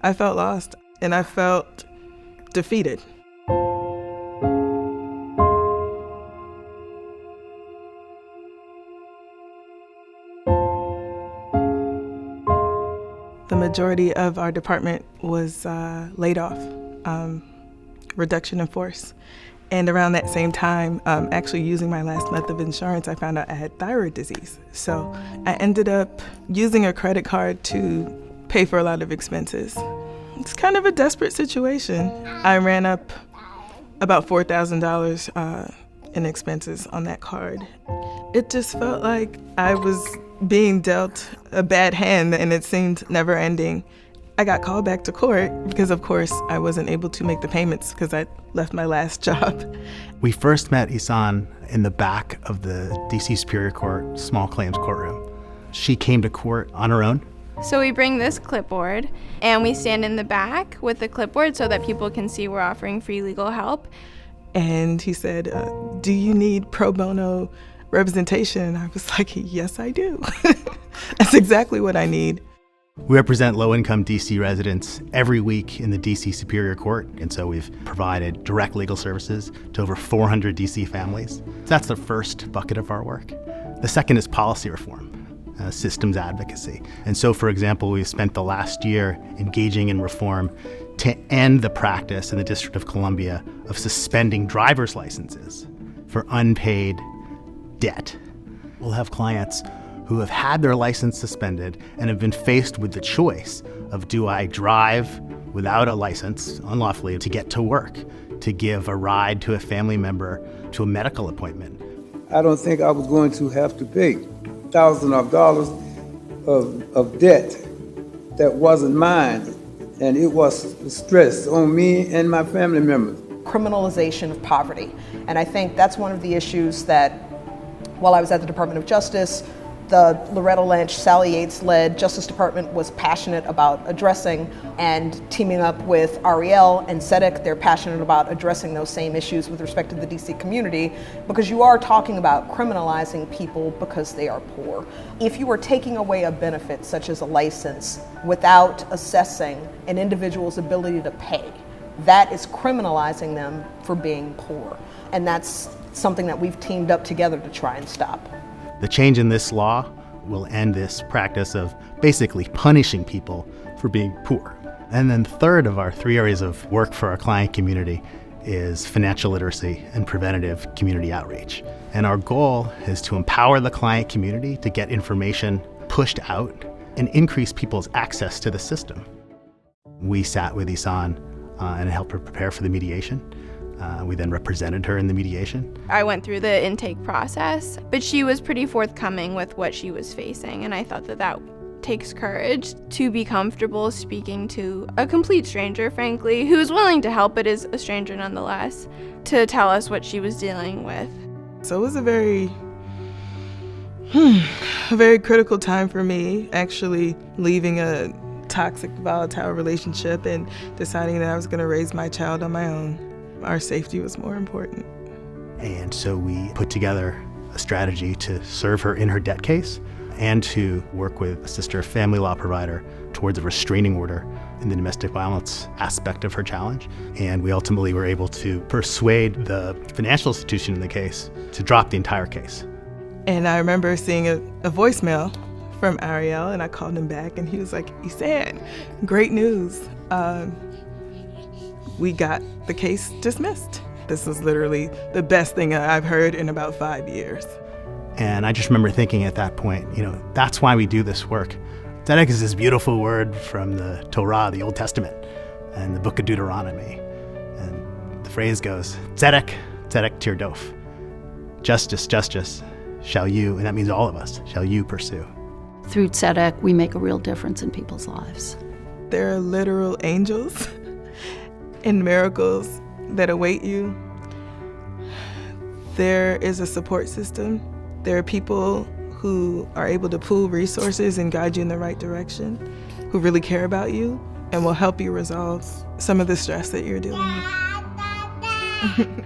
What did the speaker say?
I felt lost and I felt defeated. The majority of our department was laid off, reduction in force. And around that same time, actually using my last month of insurance, I found out I had thyroid disease. So I ended up using a credit card to pay for a lot of expenses. It's kind of a desperate situation. I ran up about $4,000 in expenses on that card. It just felt like I was being dealt a bad hand and it seemed never ending. I got called back to court because, of course, I wasn't able to make the payments because I left my last job. We first met Isan in the back of the DC Superior Court small claims courtroom. She came to court on her own. So we bring this clipboard and we stand in the back with the clipboard so that people can see we're offering free legal help. And he said, do you need pro bono representation? And I was like, yes, I do. That's exactly what I need. We represent low-income DC residents every week in the DC Superior Court, and so we've provided direct legal services to over 400 DC families. So that's the first bucket of our work. The second is policy reform, systems advocacy. And so, for example, we've spent the last year engaging in reform to end the practice in the District of Columbia of suspending driver's licenses for unpaid debt. We'll have clients who have had their license suspended and have been faced with the choice of, do I drive without a license unlawfully to get to work, to give a ride to a family member to a medical appointment? I don't think I was going to have to pay thousands of dollars of debt that wasn't mine, and it was stress on me and my family members. Criminalization of poverty, and I think that's one of the issues that, while I was at the Department of Justice, the Loretta Lynch, Sally Yates-led Justice Department was passionate about addressing, and teaming up with Ariel and SEDC, they're passionate about addressing those same issues with respect to the DC community, because you are talking about criminalizing people because they are poor. If you are taking away a benefit such as a license without assessing an individual's ability to pay, that is criminalizing them for being poor. And that's something that we've teamed up together to try and stop. The change in this law will end this practice of basically punishing people for being poor. And then third of our three areas of work for our client community is financial literacy and preventative community outreach. And our goal is to empower the client community to get information pushed out and increase people's access to the system. We sat with Isan and helped her prepare for the mediation. We then represented her in the mediation. I went through the intake process, but she was pretty forthcoming with what she was facing, and I thought that that takes courage to be comfortable speaking to a complete stranger, frankly, who's willing to help but is a stranger nonetheless, to tell us what she was dealing with. So it was a very critical time for me, actually leaving a toxic, volatile relationship and deciding that I was going to raise my child on my own. Our safety was more important. And so we put together a strategy to serve her in her debt case and to work with a sister family law provider towards a restraining order in the domestic violence aspect of her challenge. And we ultimately were able to persuade the financial institution in the case to drop the entire case. And I remember seeing a voicemail from Ariel, and I called him back, and he was like, "Isan, great news. We got the case dismissed." This was literally the best thing I've heard in about 5 years. And I just remember thinking at that point, that's why we do this work. Tzedek is this beautiful word from the Torah, the Old Testament, and the book of Deuteronomy. And the phrase goes, Tzedek, Tzedek tirdof. Justice, justice, shall you, and that means all of us, shall you pursue. Through Tzedek, we make a real difference in people's lives. There are literal angels and miracles that await you. There is a support system. There are people who are able to pool resources and guide you in the right direction, who really care about you and will help you resolve some of the stress that you're dealing with.